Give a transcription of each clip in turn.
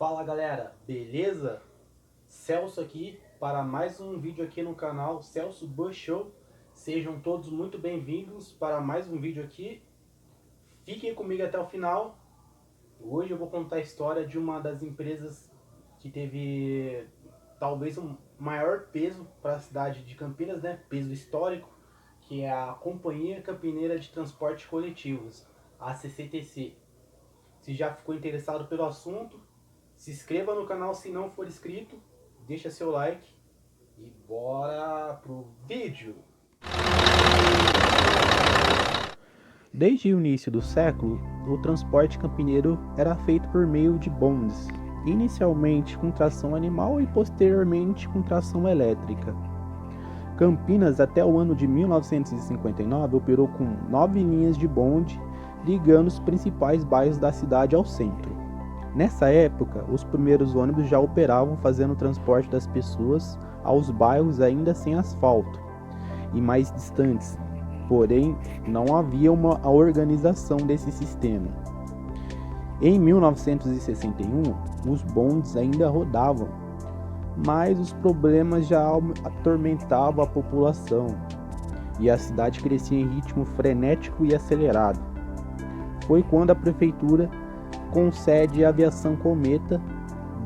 Fala galera, beleza? Celso aqui para mais um vídeo aqui no canal Celso Bus Show. Sejam todos muito bem-vindos para mais um vídeo aqui. Fiquem comigo até o final. Hoje eu vou contar a história de uma das empresas que teve talvez um maior peso para a cidade de Campinas, né? Peso histórico, que é a Companhia Campineira de Transportes Coletivos, a CCTC. Se já ficou interessado pelo assunto, se inscreva no canal se não for inscrito, deixa seu like e bora pro vídeo! Desde o início do século, o transporte campineiro era feito por meio de bondes, inicialmente com tração animal e posteriormente com tração elétrica. Campinas, até o ano de 1959, operou com 9 linhas de bonde ligando os principais bairros da cidade ao centro. Nessa época, os primeiros ônibus já operavam fazendo o transporte das pessoas aos bairros ainda sem asfalto e mais distantes, porém não havia uma organização desse sistema. Em 1961, os bondes ainda rodavam, mas os problemas já atormentavam a população e a cidade crescia em ritmo frenético e acelerado. Foi quando a prefeitura concede à Aviação Cometa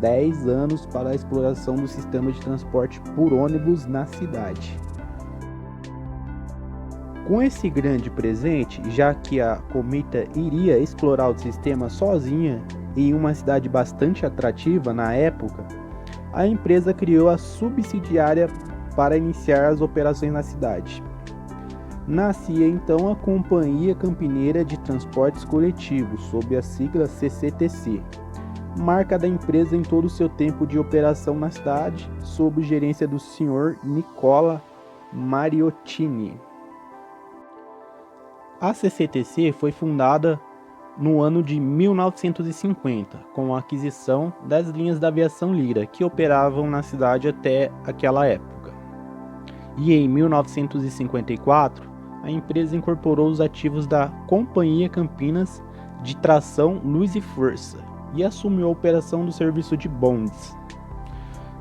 10 anos para a exploração do sistema de transporte por ônibus na cidade. Com esse grande presente, já que a Cometa iria explorar o sistema sozinha em uma cidade bastante atrativa na época, a empresa criou a subsidiária para iniciar as operações na cidade. Nascia então a Companhia Campineira de Transportes Coletivos, sob a sigla CCTC, marca da empresa em todo o seu tempo de operação na cidade, sob gerência do Sr. Nicola Mariottini. A CCTC foi fundada no ano de 1950, com a aquisição das linhas da Aviação Lira, que operavam na cidade até aquela época. E em 1954, a empresa incorporou os ativos da Companhia Campinas de Tração, Luz e Força e assumiu a operação do serviço de bondes.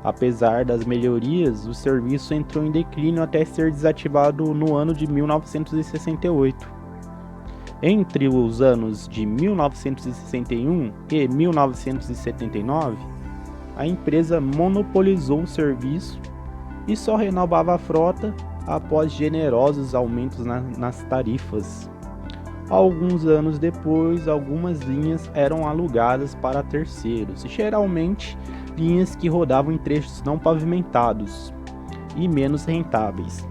Apesar das melhorias, o serviço entrou em declínio até ser desativado no ano de 1968. Entre os anos de 1961 e 1979, a empresa monopolizou o serviço e só renovava a frota após generosos aumentos nas tarifas. Alguns anos depois, algumas linhas eram alugadas para terceiros, geralmente linhas que rodavam em trechos não pavimentados e menos rentáveis.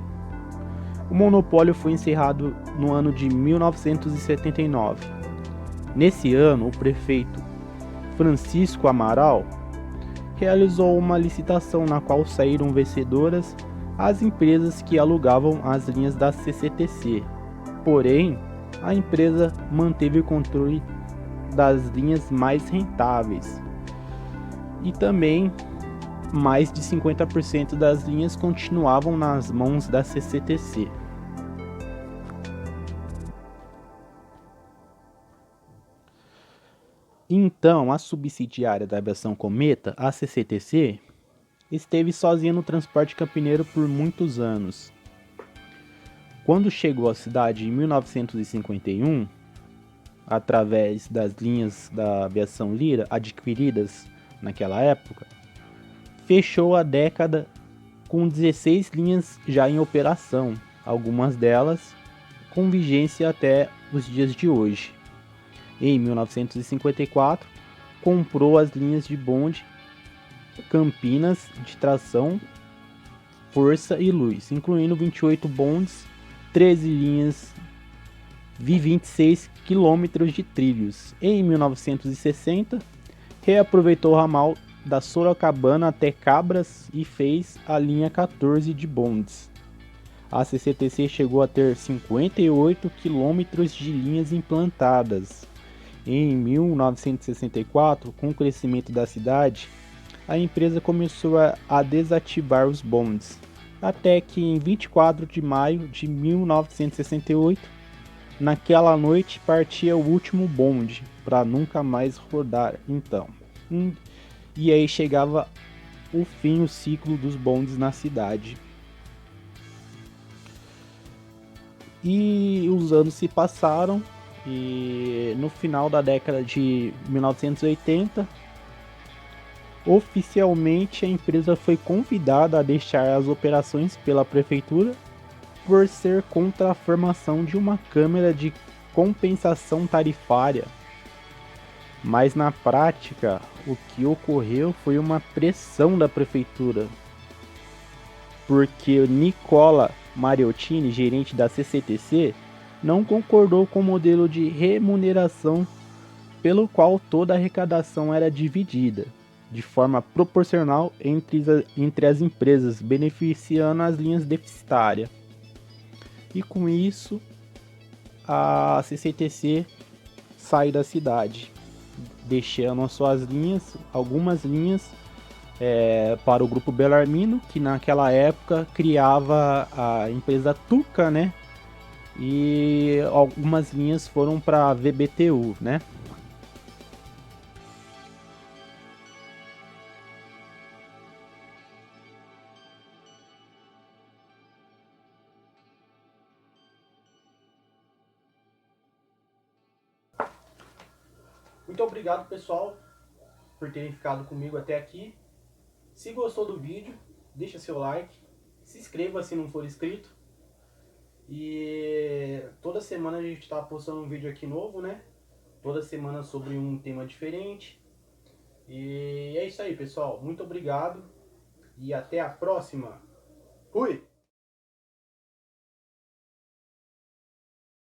O monopólio foi encerrado no ano de 1979. Nesse ano, o prefeito Francisco Amaral realizou uma licitação na qual saíram vencedoras as empresas que alugavam as linhas da CCTC. Porém, a empresa manteve o controle das linhas mais rentáveis e também mais de 50% das linhas continuavam nas mãos da CCTC. Então, a subsidiária da Aviação Cometa, a CCTC, esteve sozinha no transporte campineiro por muitos anos. Quando chegou à cidade em 1951, através das linhas da Aviação Lira adquiridas naquela época, fechou a década com 16 linhas já em operação, algumas delas com vigência até os dias de hoje. Em 1954, comprou as linhas de bonde Campinas de Tração, Força e Luz, incluindo 28 bondes, 13 linhas e 26 quilômetros de trilhos. Em 1960, reaproveitou o ramal da Sorocabana até Cabras e fez a linha 14 de bondes. A CCTC chegou a ter 58 quilômetros de linhas implantadas. Em 1964, com o crescimento da cidade, a empresa começou a desativar os bondes, até que em 24 de maio de 1968, naquela noite partia o último bonde, para nunca mais rodar então. e aí chegava o fim, o ciclo dos bondes na cidade. E os anos se passaram e no final da década de 1980, oficialmente a empresa foi convidada a deixar as operações pela prefeitura por ser contra a formação de uma câmara de compensação tarifária. Mas na prática, o que ocorreu foi uma pressão da prefeitura, porque Nicola Mariottini, gerente da CCTC, não concordou com o modelo de remuneração pelo qual toda a arrecadação era dividida de forma proporcional entre as empresas, beneficiando as linhas deficitárias. E com isso, a CCTC sai da cidade, deixando as suas linhas, algumas linhas, para o grupo Bellarmino, que naquela época criava a empresa Tuca, né? E algumas linhas foram para a VBTU, né? Muito obrigado, pessoal, por terem ficado comigo até aqui. Se gostou do vídeo, deixa seu like, se inscreva se não for inscrito. E toda semana a gente está postando um vídeo aqui novo, né? Toda semana sobre um tema diferente. E é isso aí, pessoal. Muito obrigado e até a próxima. Fui!